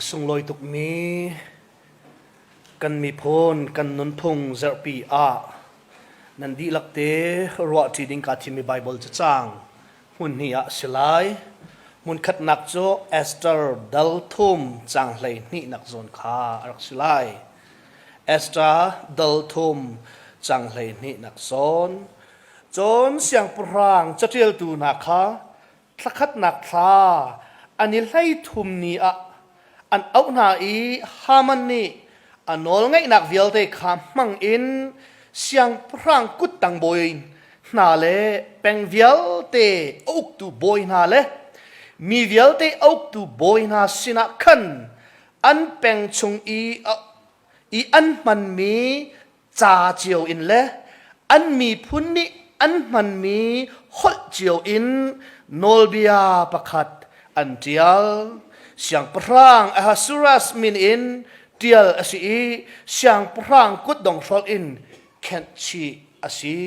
sung loi tuk mi kan mi phone kan Nunphung Zarh pi a nan di lakte ro ti ding ka thi mi Bible cha chang hun hi a silai mun khat nak cho Esther dal thum chang hlei ni nak zon kha arak silai Esther dal thum chang hlei ni nak zon chon siang prang chatil tu na kha thakhat nak tha anil hlei thum ni a an au na i haman ni anol ngai nak vial te kham mang in siang prang kut tang boy na le peng vial te ok tu boy na le mi vial te ok tu boy na sina khan an peng chung i an man mi cha chiao in le an mi phun ni an man mi hol chiao in nolbia pakhat an tial siang prang ahasuras min in tial asi siang prang kut dong sol in khen chi asi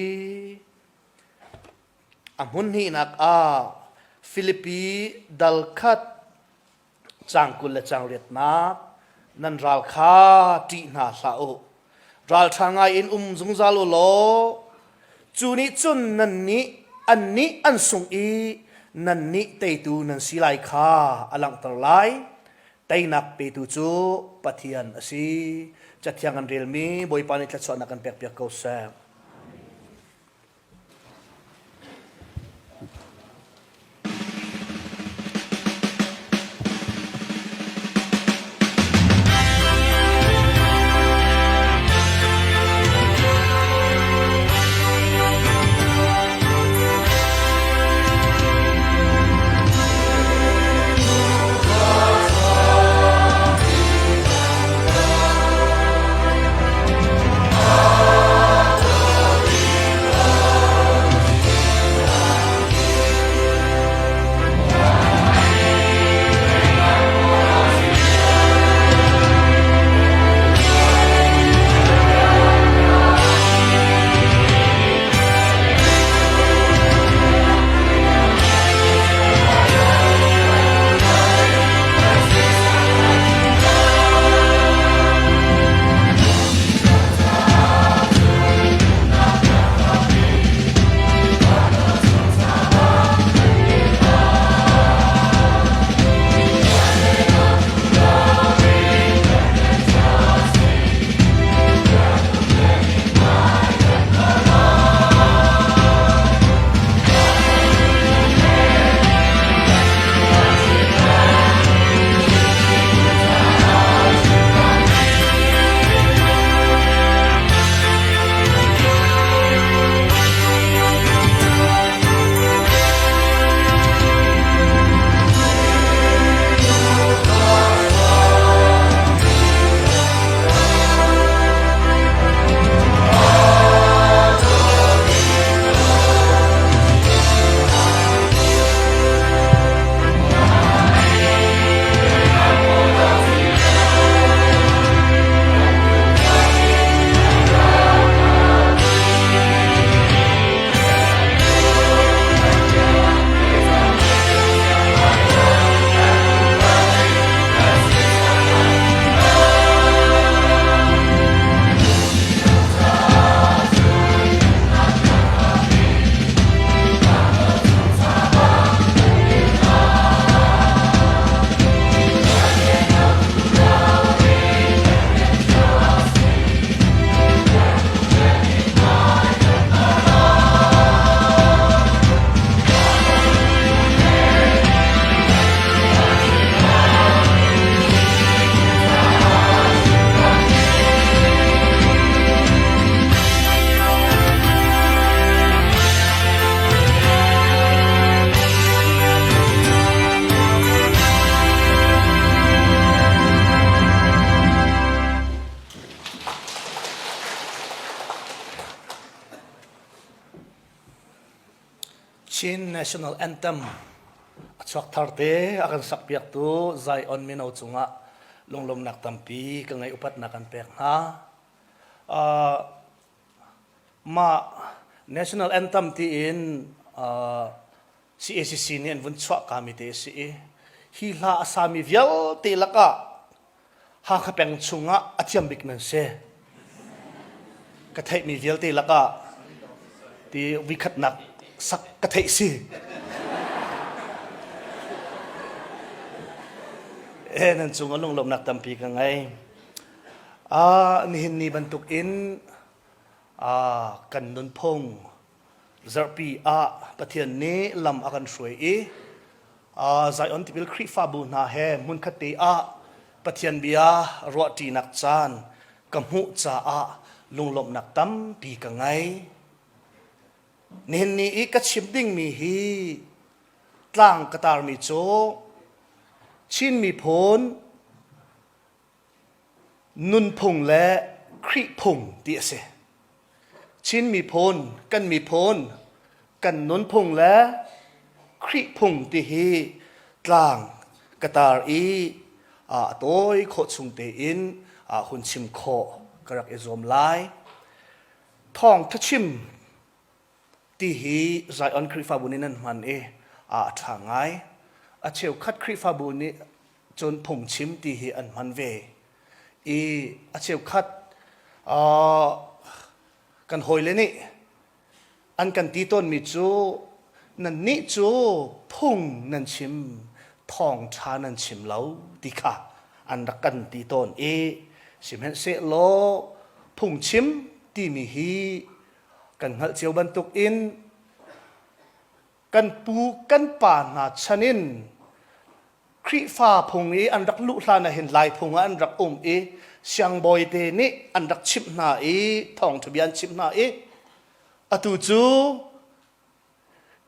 amun hi nak a Philippi dal khat chang kul la chang ret na nan ral kha ti na sa o ral thangai in zung zalo lo chu ni chun nan ni an sung i nan ni te tu nan silai kha alang tar lai tay nak pe tu chu pathian asi chathyang an rel mi boy pani tla chon kan pek pek ko sa Chin national anthem achok tharte akan sakpiak tu zai on mino chunga longlom nak tampi ka ngai upat nakan pek ha ma national anthem ti in CACC ni an vun chwa kami te si hi la asami vial te laka Hakha peng chunga atiam bik nan se ka thai mi vel te laka ti wikhat nak sak ka thai si nan chunga lung lom nak tampi ka ngai nihin ni bantuk in kan Nunphung Zarh pathian ni lam akan shuai Zion tipil kri fa bu na he mun khate pathian bia ruati nak chan kamhu cha lunglom nak tam pi ka ngai nin ni ka chim ding mi hi tlang katar mi cho chinmi phon Nunphung le kri phung ti ase chinmi phon kan mi phon kan Nunphung le kri phung ti hi tlang katar toy kho chung te in hun chim kho karak ezom lai thong thachim ti hi Zion kri fa bunin an man thangai cheu khat kri fa buni chon phung chim ti hi an man ve cheu khat kan hoile ni an kan ti ton mi chu nan ni chu phung nan chim thong tha nan chim lo ti kha an rak kan ti ton sim hen se lo phung chim ti mi hi kan hal cheu ban tuk in kan pu kan pa na chanin kri fa phung an rak lu hla na hin lai phung an rak siang boy te ni an rak chip na thong thubian chip na atu chu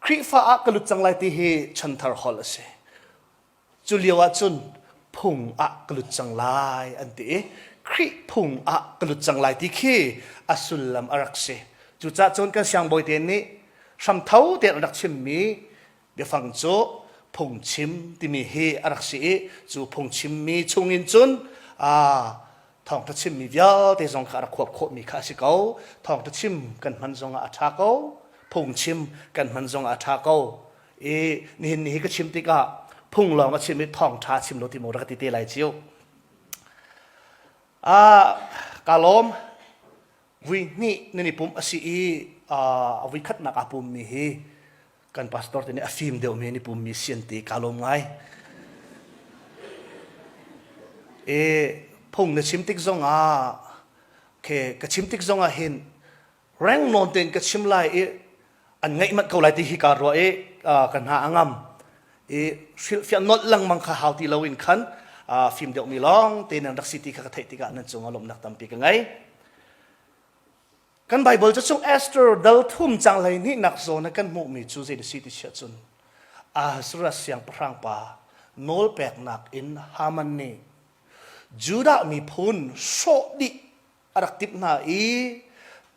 kri fa kalut changlai ti hi chanthar hol ase chuliwa chun phung kalut changlai an ti kri phung kalut changlai ti khi asulam arak se chu cha chon kan siang boy te ni sam thau te rak chim mi de phang cho phung chim ti mi hi arak se chu phung chim mi chungin chun thong ta chim mi vya te zong kha khop khop mi kha si kau thong ta chim kan man zong tha kau phung chim kan man zong tha kau ni ka chim ti ka phung long ka chim mi thong tha chim lo ti mo ra ti te lai chiu kalom vi ni pum asi vi khat na ka pum mi hi kan pastor te ni afim de mi ni pum mi sian ti kalom ngai phung na chim tik zong ke ka chim tik zong hin rang non ten ka chim lai an ngai mat ko lai ti hi ka ro kan ha angam fian not lang mang kha hauti lawin khan film de mi long ten an rak city ka thai ti ka nan chung alom nak tam pi ka ngai kan bible cha chung Esther dal thum chang lai ni nak zo na kan mu mi chu je de city cha chun asra siang prang pa nol pek nak in haman ni Judah mi phun so di arak tip na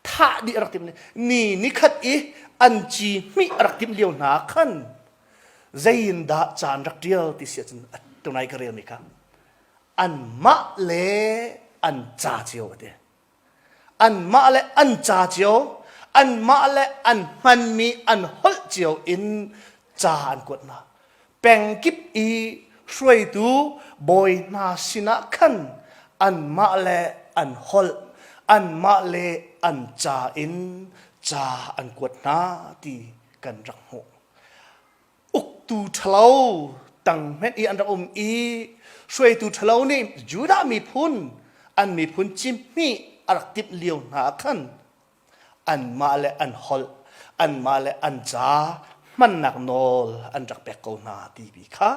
tha di arak tip ni khat an chi mi arak tip liu na khan zain da chan rak tial ti sia chun tunai ka rel mi ka an ma le an cha chiu de an ma le an cha chiu an ma le an man mi an hol chiu in cha an kot na peng kip shuai tu boy na sina khan an ma le an hol an ma le an cha in cha an kwat na ti kan rak ho uk tu thlau tang met an rak shuai tu thlau ni Judah mi phun an mi phun chim mi arak tip liu na khan an ma le an hol an ma le an cha man nak nol an rak pek ko na ti bi kha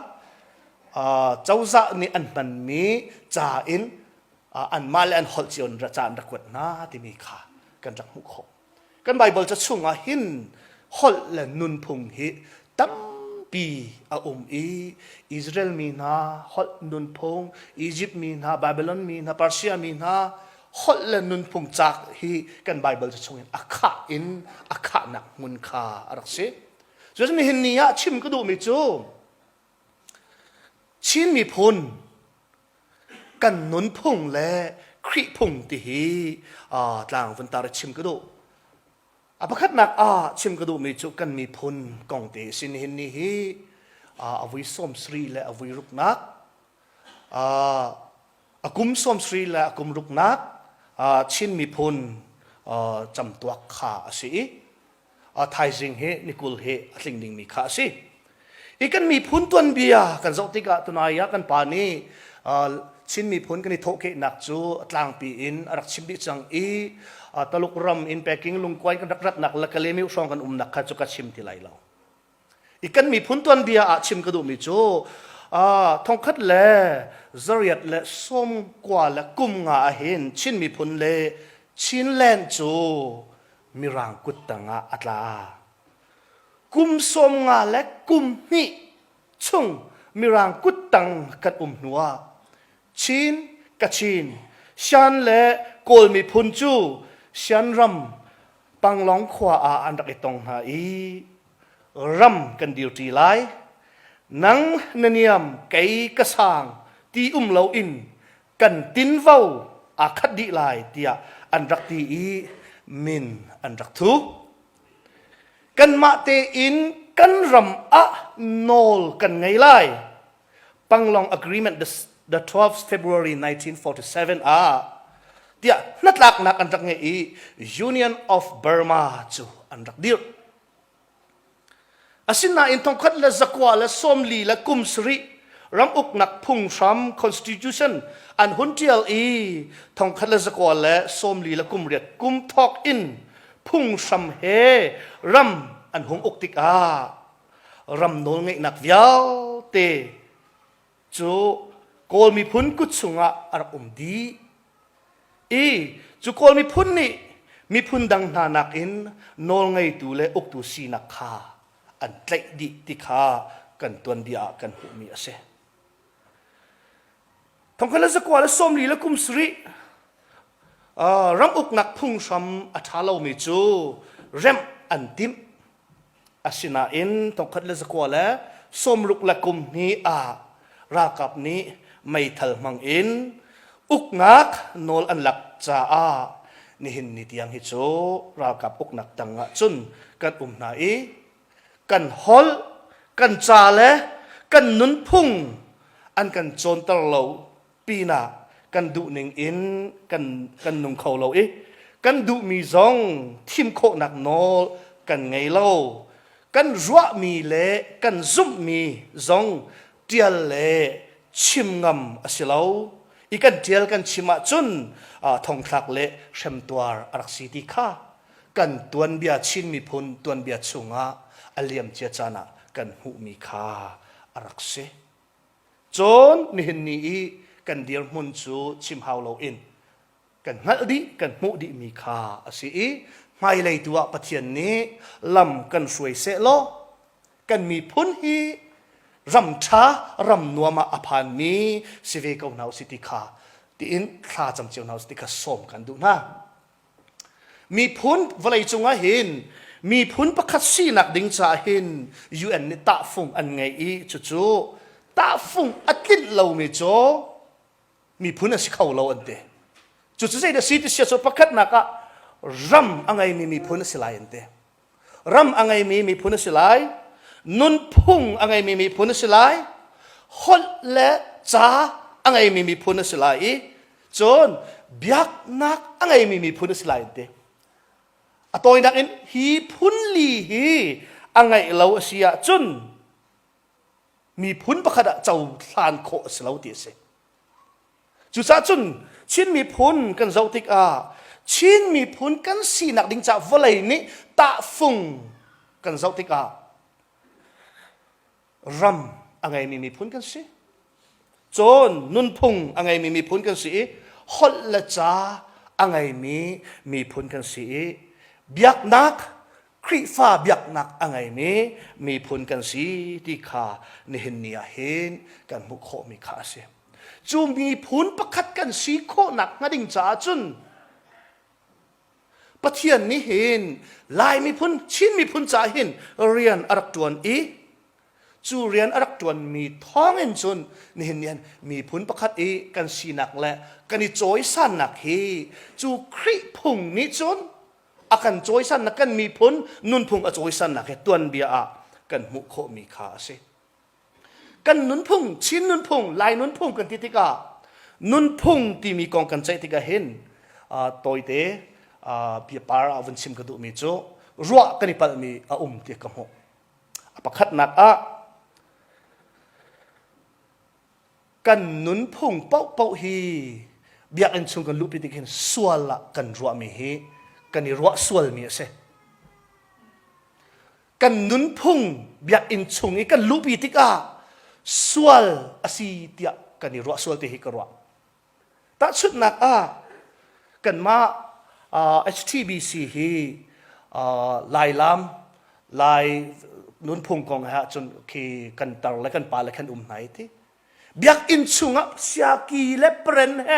châu dạ ni an man mi cha in an mal an hol chion ra chan ra kwat na ti mi kha kan rak mu kho kan bible cha chunga hin hol la Nunphung hi tam pi Israel mi na hol Nunphung Egypt mi na Babylon mi na Persia mi na hol la Nunphung chak hi kan bible cha chungin akha nak mun kha arak se so ni hin ni ya chim ka du mi chu chinmi phun kan Nunphung le kri phung ti hi tlang vun tar chim ka do apakhat nak chim ka do mi chu kan mi phun kong te sin hin ni hi avui som sri le avui rup nak อากุมสมสรีและอากุมรุกนักชินมีพุนจำตัวขาสิไทยสิงเหนิกุลเหสิงดิงมีขาสิอีกันมีพุนตัวนเบียกันจติกะตัวนายกันปานีชินมีพุนกันนิโทเกนักจูตลางปีอินรักชิมดิจังตลุกรำอินแปกิงลุงกวยกันรักนักละกะเลมิวชองกันนักขัดจุกชิมที่ไรเราอีกันมีพุนตัวนเบียชิมกระดูมิจูทองคัดเล่จริยดเล่ส้มกว่าเล่กุมงาเห็นชินมีพุนเล่ชินแลนจูมีรังกุตตังอัตลากุมส้มงาเล่กุมนี่ชุ่งมีรังกุตตังกัดนัวชินกับชินฉันเล่โกลมีพุนจูฉันรำปังล้องขวาอันดักตองหายรำกันเดียวทีไลนังเนียมไก่กระสังตีเหลาอินกันตินเฝ้าอาคัดดีลายเตียอันรักตีมินอันรักทุกันมาเตอินกันรำโนลกันไงไลปังลอง agreement the 12th February 1947เตียนัดลักนักอันรักไงUnion of Burma จูอันรักเดียวอาศินาอินทองคัดและจักวาและส้มลีและกุมสริรำอุกนักพุ่งช้ำ Constitution อันหุ่นเจียลทองคัดและจักวาและส้มลีและกุมเรียดกุมทอกอินพุ่งช้ำเฮรำอันหงอุกติกรำโนลเงยนักวิาวเตจูโกลมีพุนกุศงอารักดีจูโกลมีพุนนี่มีพุนดังนานักอินโนลเงยตูเลอุกตูสีนักขาอันเล็กดิติขากันตัวนเดียกันหูมีเสทำกันแล้วสักว่าแล้วส้มลีแล้วกุมสริรำอุกนักพุ่งช้ำอัฐาเรามีจูเร็มอันดิมอาศินาอินทำกันแล้วสักว่าแล้วส้มลุกละกุมนี้รากับนี้ไม่ทัลมังอินอุกนักโนลอันหลักจ้านี่หินนิตยังฮิโจรากับอุกนักตังจุนกันนากันฮอลกันจาเลกันนุนพุ่งอันกันโจนตะเลาปีนากันดูหนึ่งอินกันนุ่งเขาเรากันดูมีซองทิมโคนักโนกันไงเล่ากันรัวมีเละกันซุ่มมีซองเดียลเละชิมงำอสิเลาอีกันเดียลกันชิมะจุนทองทักเละเชมตัวอรักสีติข้ากันตัวนเบียชินมีพุนตัวนเบียชุงอเลียมเจจานะกันหูมีคาอรักเซจนนี่เห็นนี่กันเดียร์มุนจูชิมฮาวโลอินกันงัดดิกันมุดิมีคาสิไม่เลยตัวปะเทียนนี้ลำกันสวยเสโลกันมีพุนฮีรำช้ารำนัวมาอภานมีสิเวกเอาหนาวสิติคาที่อินคลาจำเจียวหนาวสิติคาสมกันดูนะมีพุนวลัยจงเห็นมีพุนประคัตสีนักดิ้งจ่าเห็นUNนี่ตาฟุงอันไงจู่ตาฟุงอัดลิ้นเราไม่จ่อมีพุนสิเขาเราอันเดจู่ใจเดสิที่เสียสุประคัตนักรำอันไงมีพุนสิลายอันเดรำอันไงมีพุนสิลายนุนพุ่งอันไงมีพุนสิลายฮอลและจ้าอันไงมีพุนสิลายจนเบียกนักอันไงมีพุนสิลายอันเดตัวนักอินฮีพุนลีฮีอังไงเราเสียจุนมีพุนประคัดเจ้าทานโคสเราเดียเสจุดจุนชินมีพุนกันเจ้าติกชินมีพุนกันสีนักดิ้งจ่าวลัยนี้ตาฟุงกันเจ้าติกรำอังไงมีพุนกันสิจนนุนพุงอังไงมีพุนกันสิฮอลละจ้าอังไงมีพุนกันสิเบียกนักครีฟ้าเบียกนักอังไงมีพุนกันสีที่ขาในเห็นเนียเห็นกันมุขโคมีขาเสียจูมีพุนประคัดกันสีโคนักงาดิ่งจ้าจุนปะเทียนนี้เห็นลายมีพุนชิ้นมีพุนจ้าเห็นเรียนอรักตวนจูเรียนอรักตวนมีท้องเห็นจุนนี่เห็นเนี่ยมีพุนประคัดกันสีนักและกันนี่โจยสั้นนักจูครีพุงนี้จุนอากันโจยสันนักกันมีพุนนุนพุงอโจยสันนักตัวนเบียกันมุขมีขาเสกันนุนพุงชิ้นนุนพุงลายนุนพุงกันทิติกา นุนพุ่งที่มีกองกันใจที่ก็เห็นตัวเตะพิพาราวันชิมกระดูมีโจรัวกันนี่ปัลมีเตียกมหประคัดนักกันนุนพุ่งเป้าฮีเบียกันชงกันลุปิติเห็นสวลกันรัวมีฮีกันนี่รัวสวลมีเสกันนุนพุ่งเบียอินชงกันลุปิติกาสวลอาศีเตียกันนี่รัวสวลที่ฮีกรัวตัดชุดนักกันมาHTBC ฮีลายลำลายนุนพุ่งกองฮะจนคีกันตาและกันปาและกันไหนที่เบียกอินชุงเสียกีและเปรนเฮ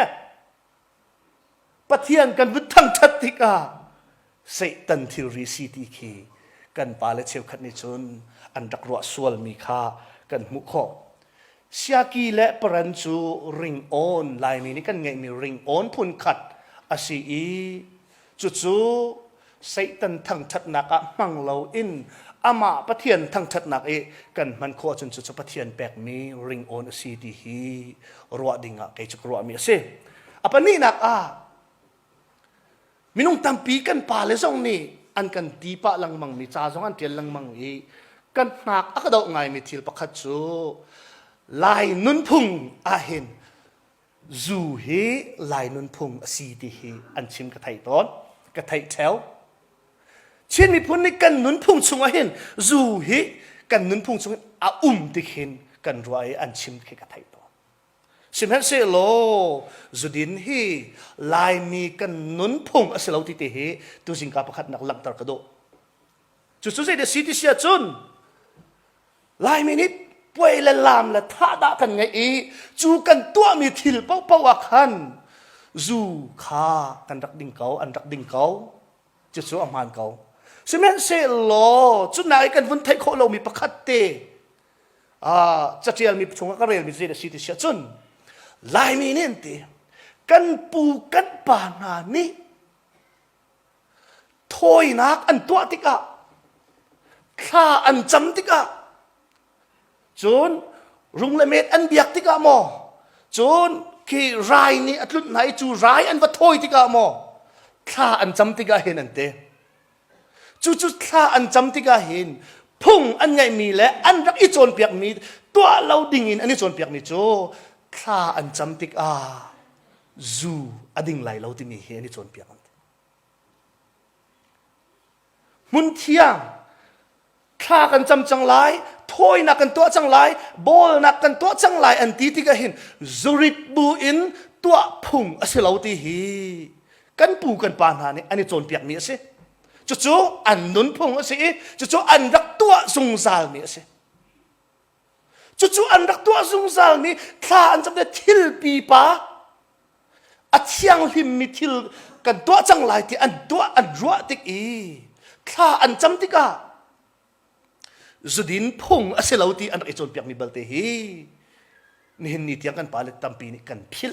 ปะเทียนกันวุฒังทัตติกาเสตันทิริสีติคีกันปาและเชวขัดนิจนอันดักรัวสวลมีค่ากันมุขเสียกีและเปรนจูริงออนลายมีนี่กันไงมีริงออนพุนขัดอาศีจู่ๆเสตันทั้งทัดนักมังเราอินอามาปะเทียนทั้งทัดนักกันมันโคจนจู่ๆปะเทียนแปกมีริงออนสีดีฮีรัวดิ่งไกจุกรัวมีเสapaนี่นักมินุ่งตั้มปีกันป่าเลยส่งนี่อันกันตีปะลังมังมีจ้าส่งอันเทียนลังมังกันนักก็ดอกไงมีทิลปะคัดจูลายนุนพุ่งเห็นจูเฮลายนุนพุ่งสีดีเฮอันชิมกระไทยต้นกระไทยแถวเช่นมีพุ่นในกันนุนพุ่งชงเห็นจูเฮกันนุนพุ่งชงติเห็นกันรวยอันชิมกระไทยต้นสิมเหนเสโลจุดินฮีลายมีกันนุนพุ่งเสลาติเฮตุสิงคาประคัดนักลักตรกระโดจุดสุดท้ายเดสิติเสียจุนลายมีนิดป่วยละลามละท่าด่ากันไงจูกันตัวมีทิลเป้าคันจูขากันรักดิ่งเขาอันรักดิ่งเขาจะสู้อมานเขาสิแม่นเสโลจุดไหนกันวันไทยโคเรามีประคัดเตจะเจียลมีชงกระเรียนมีเจดสิติเสียจุนลายมีนี่ตีกันปูกันปานานี่ถอยนักอันตัวติกะข้าอันจำติกะจนรุงเลเมตอันเบียกติกะมอจนคีรายนี่อัตลุนไหนจูรายอันว่าถอยติกะมอข้าอันจำติกะเห็นอันเตจู่ข้าอันจำติกะเห็นพุ่งอันใหญ่มีและอันรักอีโจนเปียกมีตัวเราดิ่งอินอันนี้โจนเปียกมีโจข้าอันจำติกจูอดิ่งไหลเราที่มีเฮนี่โจนเปียกมุนเทียงข้ากันจำจังไรถอยนักกันตัวจังไรบอลนักกันตัวจังไรอันที่ที่ก็เห็นจูริตบูอินตัวพุ่งอาศัยเราที่เฮกันปูกันปานหานี่อันนี้โจนเปียกมีสิจู่ๆอันนุนพุ่งสิจู่ๆอันรักตัวสงสารมีสิจู่ๆอันรักตัวสงสารมีข้าอันจำได้ทิลปีปาอัดเชียงหิมมีทิลกันตัวจังไรที่อันตัวอันรัวติกข้าอันจำติกาจุดินพุ่งอาศัยเราที่อันรักโจนเปียกมีบัลเตฮีนี่เห็นนี่เทียงกันปาเล็กตั้มปีนี่กันพิล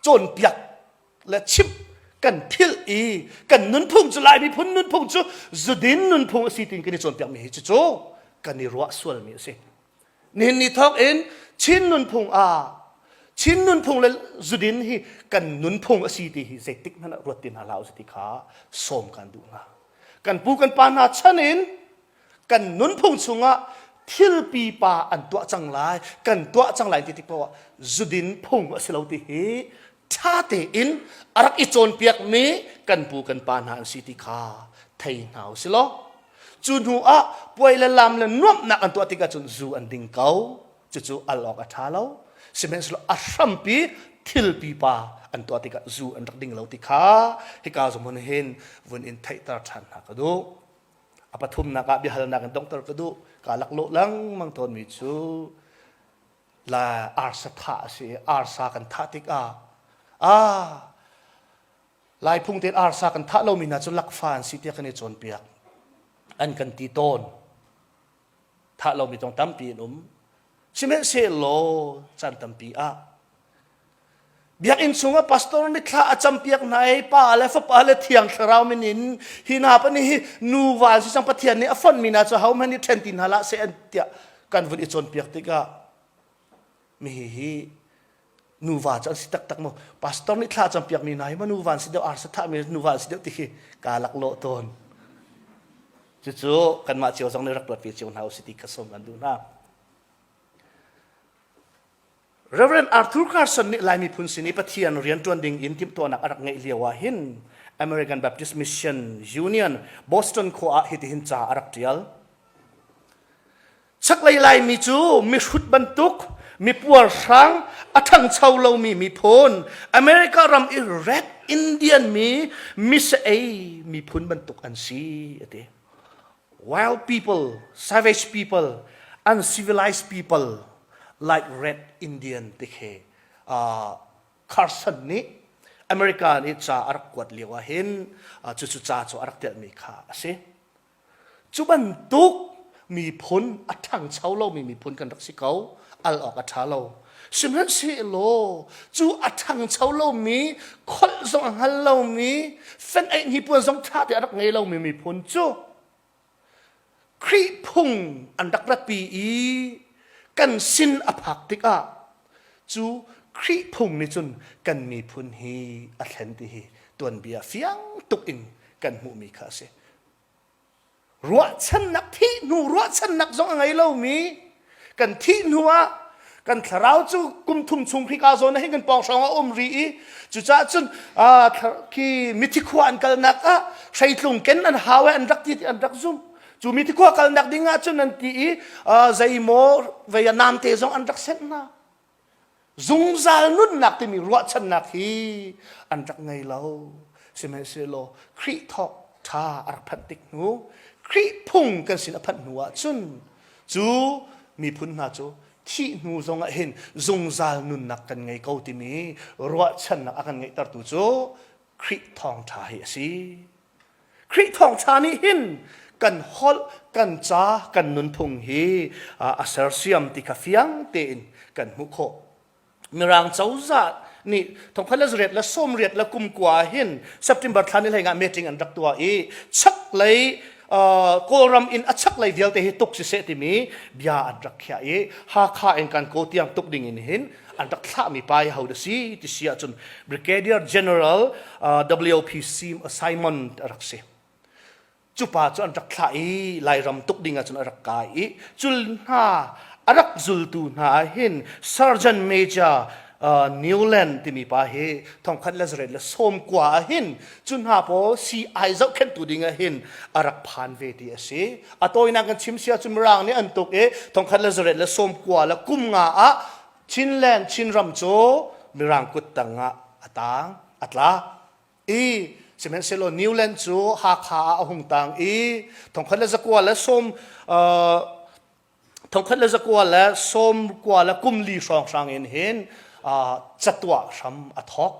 โจนเปียกและชิบกันพิลกันนุนพุ่งจะลายมีพุ่นนุนพุ่งจุดินนุนพุ่งสิตินกันนี่โจนเปียกมีจู่ๆกันนี่รัวสวลมีสินี่นี่ทอกชินนุนพุ่งชินนุนพุ่งและจุดินฮีกันนุนพุ่งสิติฮีเซติกนั่นรถตินหาลาวสติขาสมกันดูนะกันปูกันปานาชันกันนุนพุ่งชงทิลปีปาอันตัวจังไรกันตัวจังไรที่ที่บอกว่าจุดินพุ่งสิเราที่เฮท่าเตอินอารักอิโจนเปียกมีกันปูกันปานหาสิติขาไทยหนาวสิโลจุนหัวป่วยละลำละนุ่มนักอันตัวติกาจุนจูอันดิ่งเขาจู่ๆอัลลอฮฺอัฐาเราสิเมนสโลอัชรัมปีทิลปีปาอันตัวติกาจูอันรักดิ่งเราติขาให้กาสมนเห็นวันอินไทยตาชันนักดูอาปัทุมนักบิฮัลนักด็อกเตอร์กดูกาลักโลลังมังทนมิจูลาอาร์สธาสิอาร์สากันท่าติกาลายพุ่งเตนอาร์สากันท่าเรามีนาจุลักฟานสิเตียกันในโจนเปียกอันกันตีต้นท่าเรามีตรงตั้มปีนุ่มชิเมเซโลจันตั้มปีเบียกอินสุงพาสตอร์นี่ข้าจำเปียกไหนป้าและฟ้าป้าและเทียงเราไม่นินหินาปนี่นูวานสิจังปะเทียนนี่ฟันมีนาจะเขามันนี่เทนตินฮาละเสียนเตียกันวันอิจนเปียกติกามี นูวาจังสิตักโมพาสตอร์นี่ท่าจำเปียกมีไหนมานูวานสิเดียวอาร์สท่ามีนูวานสิเดียวติกาลักโลตนจู่ๆกันมาเชียวสองในรักตัวปีเชียวหาวสิติกสมกันดูนะ Reverend Arthur Carson นี่ลายมีพุนสินิปะเทียนเรียนจวนดิ่งอินทิมตัวนักอรักไงเลียวหิน American Baptist Mission Union Boston โคอาฮิติหินจ่าอรักเดียลชักลายมีจูมีชุดบรรทุกมีปัวช้างอัฐังชาวเรามีพลอเมริการำอิเรดอินเดียนมีเสเอมีพลบรรทุกอันซีเอ Wild people savage people uncivilized people like red Indian ติเคคาร์สันนี่อเมริกานี่จ่าอารักกวดเลียวเห็นจุจ่าจ่าอารักเดียมีขาสิจุบรรทุกมีพลอัฐังชาวเรามีพลกันรักสิเขาอัลออกอัฐาเราสิมันสิโลจูอัฐังชาวเรามีคนสองหันเรามีเฟ้นไอ้ญี่ปุ่นสองท่าที่อารักไงเรามีพลจูครีพุงอันดักระปีกันสินอภักติกะจูครีพุงนี่จุนกันมีพลฮีอัลเฮนตีฮีตัวเบียฟียงตุกอินกันหูมีข้าเสรัวฉันนักที่หนูรัวฉันนักสองไงเรามีกันที่หนูกันทาราวจูกุมทุ่มชุงพิกาโซนให้กันปองสองอมรีจุจ้าจุนที่มิติขวานกันนักใช้ลุงเกนอันหาวอันรักที่อันรักซุ่มจูมิติขวานกันนักดิ้งจุนนันที่ใจโมเวียนามเตซองอันรักเซนนะซุงซาลนุ่นนักที่มีรัวฉันนักที่อันรักไงเราสิเมเซโลครีทอกทาอักพันติกนูครีพุงกันสินอพันหัวจุนจูมีพุนนาจูที่นูจงเห็นจงซาลนุนนักกันไงเขาที่มีรัวฉันนักกันไงตัดตัวจูครีทองทาเฮสิครีทองทานี่เห็นกันฮอลกันจ้ากันนุนพงเฮอาเซอร์เซียมติคาฟิยังเตนกันมุโคมีรางเจ้าจัดนี่ทงพันละเรียดและส้มเรียดและกุมกว่าเห็นสัปดาห์ทันนี่เลยงานเมติงอันดักตัวชักเลยโกรัมอินอัชักเลยเดียวแต่เหตุตุกสิเสติมีบิอาอันดักแค่ฮาคาเองกันโกเตียงตุกดิ่งอินเห็นอันดักท่ามีไปเฮาเดซีที่เสียจน Brigadier General WOPC Simon รักเสจุปาจุอันดักท่าไล่รำตุกดิ่งจนรักกายจุลนาอรักจุลตูนาเห็น Sergeant Majorนิวแลนด์ที่มีป้าเฮทองคันเลสเรดและส้มกว่าหินจุนหาพอซีไอเจ้าเข็นตัวดิ่งหินอารักผ่านเวทีเสียอัตัวนักกันชิมเสียจุนมรางนี่อันตุกทองคันเลสเรดและส้มกว่าและกุมงาชินแลนด์ชินรำโจมีรางกุดตังอัตางอัตลาสิเมนเซโลนิวแลนด์โจฮาคาหงตังทองคันเลสกว่าและส้มทองคันเลสกว่าและส้มกว่าและกุมลีสองสางเห็นจัตวะช้ำอัทอก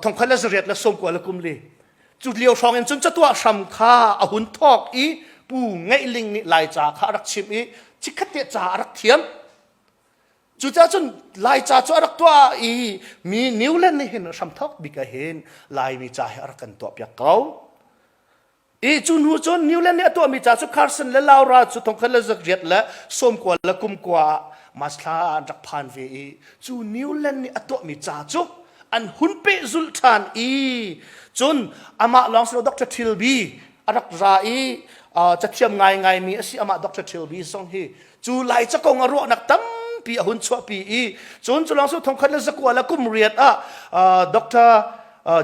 ทองคันละเรียดและสมกว่าละกุมลีจุดเลี้ยวช่องเงินจนจัตวะช้ำข้าหุ่นทอกปูไงลิงนี่ลายจ่าข้ารักชิมจิกเตจ่ารักเทียมจุดจ้าจนลายจ่าจ่ารักตัวมีนิ้วเล่นนี่เห็นช้ำทอกบิกเห็นลายมีจ่าให้รักกันตัวเปียกเก่าจุนหูจนนิ้วเล่นเนี่ยตัวมีจ่าจุคาร์สันและลาวราจุดทองคันละเรียดและสมกว่าละกุมกว่ามาสลาจักพันเวจูนิวแลนด์นี่อตัวมีจ่าจุอันหุ่นเปซุลตานจนอามาลองสิดรทิลบีอารักราจะเทียมไงมีสิอามาดรทิลบีส่งฮีจูไลจะกงอรัวนักตั้มปีหุ่นชัวปีจนจะลองสิทงคันละสักวันละกุมเรียดดร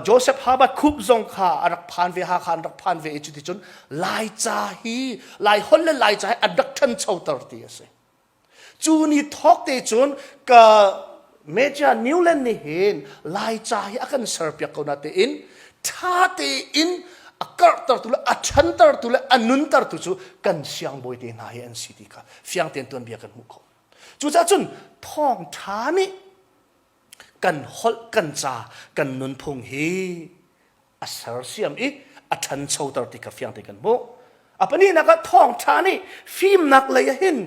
โจเซฟฮาบัดคุบซงข้าอารักพันเวฮาคานรักพันเวจุดที่จนไลจ่าฮีไลฮอนและไลจ่าอันดักทันเช่าตรตีเสจูนี่ทอกเตจนกับเมจ่านิวแลนด์นี่เห็นลายจ่าให้อากันเสิร์ฟยากคนนั้นเตอินท่าเตอินอากาศตัดตุลอัชันตัดตุลอันนุนตัดตุจูกันเสียงบอยเตนายอันสิติกาเสียงเตียนตัวเบียกันมุขจูจ้าจนท้องท่านี่กันฮอลกันจ่ากันนุนพงเฮอัสรเสียมอัชันเช่าตัดติกาเสียงเตียกันมุอัปนี้นักท้องท่านี่ฟิล์มนักเลยเห็น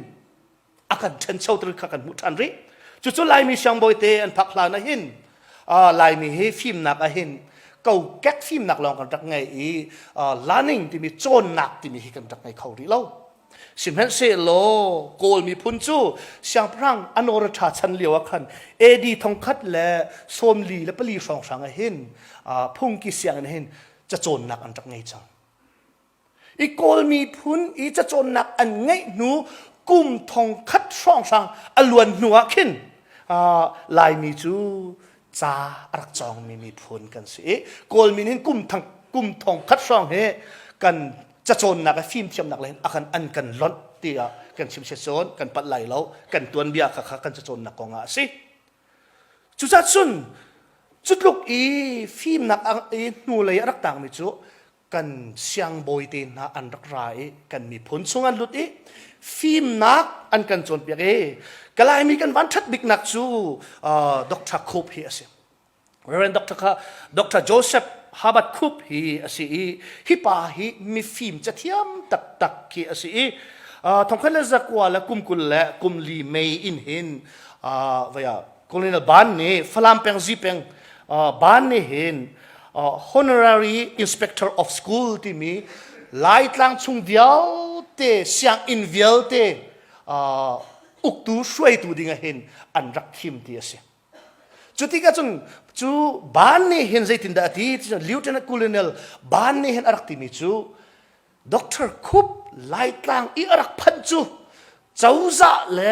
อาการเช่นเช่าตรึกขันมุทันริจุดๆลายมีช่างบอยเตอันพักลานะหินลายมีเฮฟิล์มนักหินเก่าแก๊กฟิล์มนักลองกันจักไงล้านิ่งที่มีโจนนักที่มีกันจักไงเขาดิเล่า สิมเห็นเสโลโกลมีพุนจูเสียงพรังอนอรชาชันเลียวขันเอดีทองคัดและโสมลีและปลีสองสังเห็นพุ่งกิเสียงเห็นจะโจรหนักอันจักไงจังอีโกลมีพุนอีจะโจรหนักอันไงหนูกุมทองคัดสองสังอลวนหัวขึ้นลายมีจูจ้ารักจองมีพุนกันสิโกลมีเห็นกุมทองคัดสองเฮกันจะโจรหนักฟิล์มเทียมหนักเลยอาการอันกันล้นเตียกันชิมเชโซนกันปัดไหลแล้วกันตัวนเบียค่ะกันจะโจรหนักกองสิจุดจัดสุนจุดลูกฟิล์มหนักนูเลยรักต่างมิจุกันเสียงบอยเตนะอันรักรายกันมีผลส่งอันลุดฟิล์มหนักอันกันโจรเปียกก็เลยมีกันวันทัดบิ๊กหนักจูดร.คูปเฮียสิเรนดร.โจเซฟฮาบัดคุปฮีอสิฮิปาฮีมีฟิล์มจะเทียมตักฮีอสิทองคำเลจักว่าและกุมกุลและกุมลีเมย์อินเห็นว่ากุลในบ้านนี้ฟลามเปงซีเปงบ้านนี้เห็น honorary inspector of school ที่มีไล่ตั้งชงเดียวเตะเสียงอินเวียลเตะอุกตูช่วยตูดิ่งเห็นอันรักทิมที่สิจุดที่ก็จงจูบ้านนี้เห็นใจตินดาที่ลิวเทนคูลเนลบ้านนี้เห็นอารักที่มีจูดร.คุปไล่ตั้งอีอารักพันจูเจ้าจ่าและ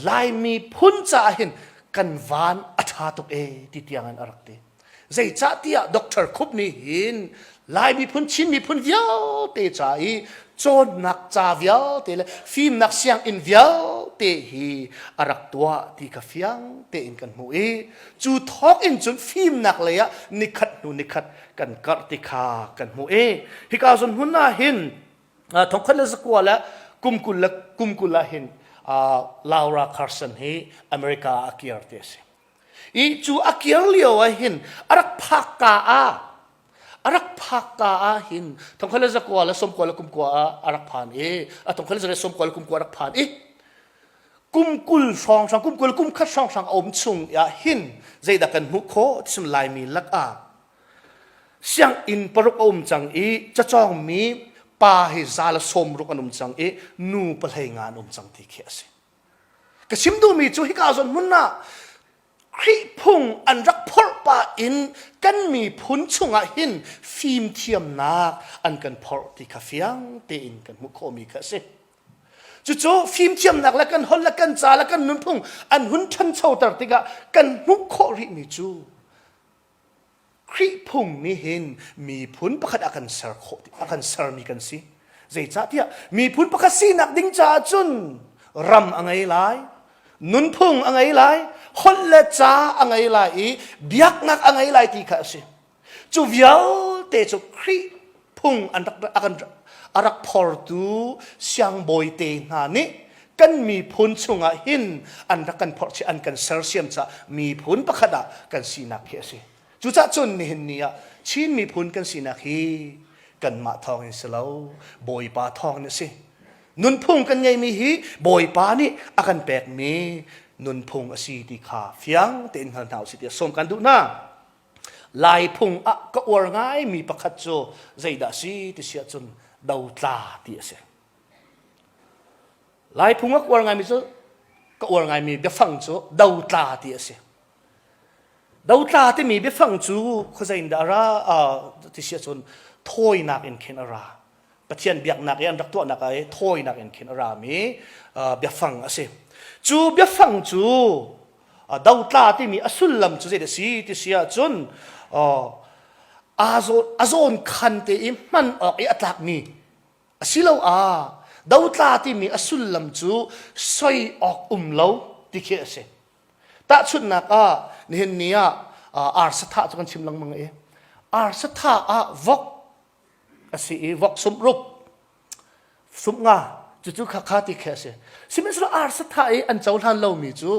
ไล่มีพุ่นจ่าเห็นกันวานอัฐาตุกที่เตียงอันอารักที่ใจจ่าที่ดร.คุปนี่เห็นไล่มีพุ่นชินมีพุ่นเวียวเตะจ่าโจนนักจ่าเวียวเตะเลยฟิล์มนักเสียงอินเวียวเตะฮีอารักตัวที่กาเฟียงเตะอินกันหูจูทอกอินจนฟิล์มนักเลยนิคัดนูนิคัดกันกัดติคากันหูฮิกาจนหุ่นน่าเห็นทองคันเลสกัวและกุมกุลละเห็นลาวราคาร์สันเฮอเมริกาอากิร์เตสจูอากิร์เลียวเห็นอารักพักกาอารักพักกาหินทองคันเลสกัวและสมกัวและกุมกัวอารักผ่านทองคันเลสสมกัวและกุมกัวอารักผ่านกุมกุลสองสังกุมกุลกุมคัดสองสังอมชุงหินใจดักกันหุโคที่สุดลายมีลักเสียงอินปรุกอมจังจะจ้องมีป่าให้ซาละสมรุกันจังนูปะเลยงานจังที่เขียสิกชิมดูมีจูฮิกาจนมุนนะคริพุงอันรักพอป่าอินกันมีพุนชุงหินฟิล์มเทียมนักอันกันพอที่คาเฟียงเตอินกันมุโคมีกสิจู่ๆฟิล์มเทียมนักแล้วกันฮอลแล้วกันจ่าแล้วกันนุนพุงอันหุ่นชันเช่าตรติกะกันมุโคริมีจูคริพุงนี่เห็นมีพุนประคัดอากันเซอร์โคอากันเซอร์มีกันสิใจจ้าที่มีพุนประคัดสีนักดิ้งจ้าจุนรำอะไรไล่นุนพุงอะไรไล่ฮอลเลจ้าอะไรไล่เบียกนักอะไรไล่ที่ข้าสิจู่เวียวเตจูคริพุงอันอากันอารักพอร์ตูเสียงบอยเตนานี่กันมีพุนชุงหินอันรักกันพอร์ชีอันกันเซอร์เซียมจะมีพุนประคัดกันสีนักเขียสิจุดจุนนี่เห็นนี่ชินมีพุนกันสินะฮีกันมาทองนี่สิแล้วบอยป้าทองนี่สินุนพุงกันไงมีฮีบอยป้านี่อากันแปลกมีนุนพุงสีที่ขาเฟียงเต็นหันเท้าสิเดียสมกันดูนะลายพุงก็อวง่ายมีประคัดโจใจดาสีที่เสียจนดาวตาที่เสียลายพุงก็อวง่ายมีโจก็อวง่ายมีเดี๋ยวฟังโจดาวตาที่เสียดาวตาที่มีเบฟังจูเขาจะอินดาราที่เสียจนถอยนักอินเคนอาราปะเทียนเบียกนักยันรักตัวนักถอยนักอินเคนอารามีเบฟังสิจูเบฟังจูดาวตาที่มีอสุลลัมจูเจดสีที่เสียจนอาโซนคันเตอิมันออกอัตลักมีสิเลวดาวตาที่มีอสุลลัมจูใส่ออกเลวที่เขียสิแต่ชุดนักนี่เห็นนี่อาร์สถาจะกันชิมลังมังอาร์สถาวกสิวกสมรูปสมงาจู่ๆข้าที่แค่เสียสิมันสุดอาร์สถาอันเจ้าท่านเล่ามีจู่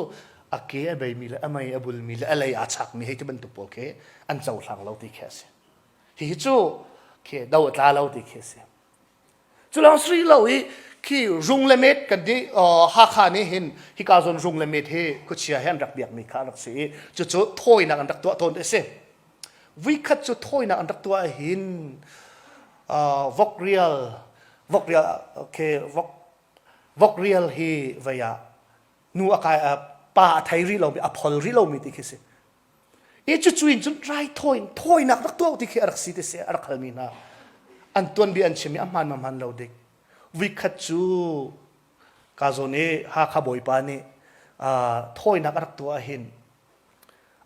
อาเกะใบมีละไม่อบุลมีละอะไรอาชักมีให้ที่บรรทุกโอเคอันเจ้าท่านเล่าที่แค่เสียที่จู่เคดาวตาเล่าที่แค่เสียจู่ลองสรีเล่าที่รุงเลเมตกันที่ฮักขานี่เห็นที่การส่งรุงเลเมตให้กุศลเห็นรักเบียกมีค่ารักสีจู่ๆถอยนักอันรักตัวทนได้เสียวิคัตจู่ถอยนักอันรักตัวเห็นวอกเรียลโอเควอก วกเรียลเฮวายานูอากายป่าไทยริโลมีอพอลริโลมีติคิสิจุนจุนไรถอยนักตัวติคิอารักสิติเสอารักขลมีนาอันตัวนบีอันเชมีอามันเราเด็กวิคัตจูกาโซเน่ฮาคาบอยปานี่ถอยนักอารักตัวหิน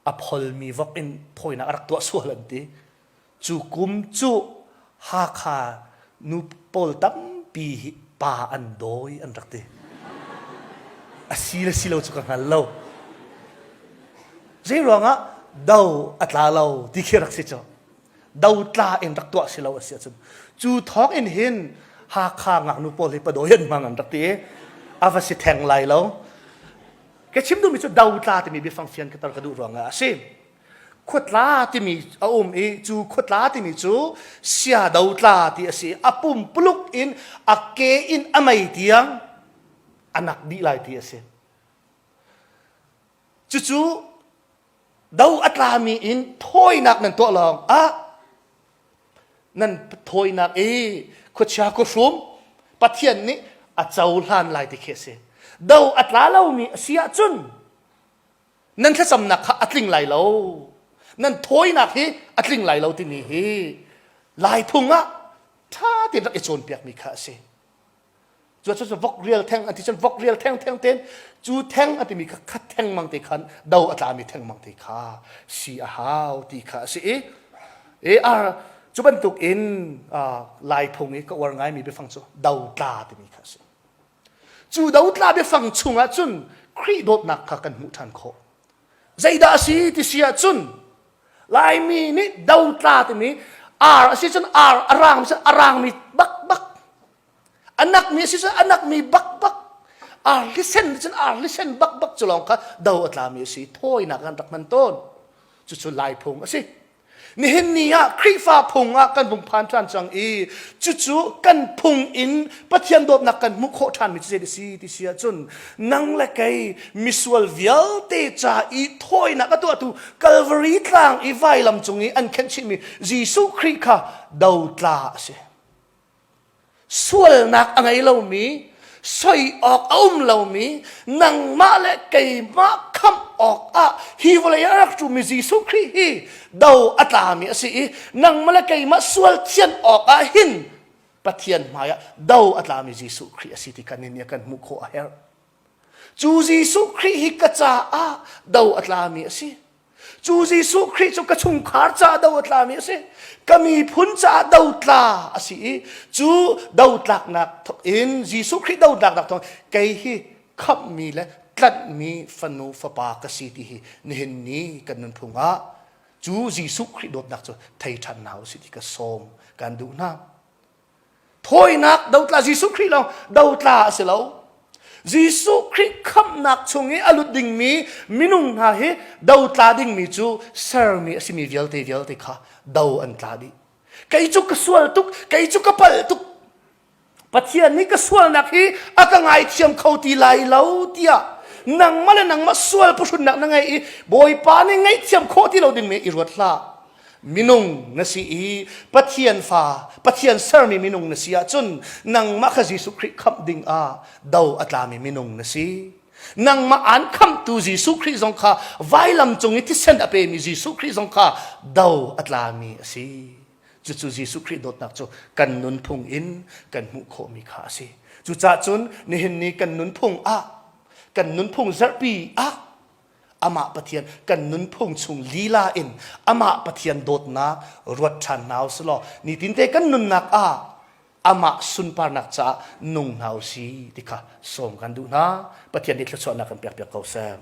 อพอลมีวกอินถอยนักอารักตัวส่วนตีจูกุมจูฮาคานูปอลตัมปีป่าอันโดยอันรักตีสิเราจุกันฮัลโหลเรื่องอ่ะดาวอัตลาเราที่เขียนรักสิจ้าดาวตลาเองรักตัวสิเราเสียจุจูท้องเอ็นเห็นหาข้างนูโปลิปโดยันมังอันรักตีอาวสิแทงไหลเราแกชิมดูมิจูดาวตลาที่มีบิฟังเฟียนกันตลอดดูรองอ่ะสิขวดลาที่มีจูขวดลาที่มีจูเสียดาวตลาที่สิอปุ่มปลุกอินอักเกอินอเมย์เดียงอันนักดีไลที่สิจูดาวอัตลามีอินถอยนักนั่นตัวลองนั่นถอยนักขดชาขดรุมปัทยันนี้อาจจะอุลานไลที่เคสดาวอัตลาเรามีเสียจุนนั่นแค่สำนักอัตลิงไลเรานั่นถอยนักฮีอัตลิงไลเราที่นี่ฮีไลพุงถ้าที่รักโจนเปียกมีค่าสิจูจะวอกเรียลแทงอันที่ฉันวอกเรียลแทงเต้นจูแทงอันที่มีคัดแทงมังติขันดาวอัตลามีแทงมังติขาสีหาวติขาสิจูบรรทุกอินลายพงนี้ก็ว่าไงมีไปฟังจูดาวตาที่มีขาสิจูดาวตาไปฟังชุงจุนครีโดดนักกันมุทันโคใจดาสีที่เสียจุนลายมีนี่ดาวตาที่มีสิจุนอารางมีบักอันนักมีสิอันนักมีบักลิเซนฉันลิเซนบักจุลองค่ะดาวอัตลามีสิถอยนักกันตักมันต้นจุลายพงสินี่เห็นนี่ครีฟ้าพงกันบุงพันทันจังจุกันพงอินปัทยันโดดนักกันมุขโคทันมิเจดิสีที่เสียจนนังเล็กมิสวลเวียลเตจ่าถอยนักตัวตุกัลวารีกลางไวลำจงอันเข็นชิมีจีสุครีค่ะดาวตลาสิส่วนนักอะไรเรามีใส่ออกเรามีนังมาเล็กไก่มาคำออกฮิวเลยรักจูมิจิสุครีฮีดาวอัตลามีสินังมาเล็กไก่มาส่วนเทียนออกหินปะเทียนมายะดาวอัตลามีจิสุครีสิที่กันนี่กันมุขโคเฮรจูจิสุครีฮิกะจ่าดาวอัตลามีสิจูจิสุครีจูกระชุงขาจ่าดาวอัตลามีสิก็มีพุนจ่าดาวตลาสิจูดาวตลักนักอินจิสุครีดาวตลักนักทองไกฮีขับมีและตัดมีฟันูฟปากสิที่นี่เห็นนี้กันนั่นพุงจูจิสุครีโดดนักจูไทยทันนาวสิที่ก็สมการดูน้ำถอยนักดาวตลาจิสุครีเราดาวตลาสิเราจิสุครีขับนักชงอลุดดิ่งมีมินุงหาเฮดาวตลาดิ่งมีจูเซอร์มีสิมีเวลเตค่ะดาวอันตลาดิไก่จุกกระสวลตุกไก่จุกกระเปิลตุกปัจเจียนนี้กระสวลนักฮีก็ไงเทียมเขาตีไหลเหลาเตียนังมาสวลผู้ชุนนักนังไงบอยปานี่ไงเทียมเขาที่เราดิ่งมีอิรวดละมินุงนสีปัจเจียนฟ้าปัจเจียนเซอร์มีมินุงนสีจนนังมาขจิสุคริขับดิ่งดาวอัตลามีมินุงนสีนังมาอ่านคำตูจิสุคริสงค่ะไว้ลำจงที่เส้นอเปมีจิสุคริสงค่ะดาวอัตลามีสิจุจิสุคริโดดนักจูกันนุนพงอินกันมุขโคมีขาสิจุจ่าจุนนี่เห็นนี่กันนุนพงกันนุนพงซาร์ปีอามาปะเทียนกันนุนพงชุงลีลาอินอามาปะเทียนโดดนักรวดชันนาวสลอนี่ตินเตกันนุนนักอามาสุนปานักจ้านุ่งนาวสีที่ค่ะส่งกันดูนะปะเทียนนี่ทศนักกันเปียกเขาแซม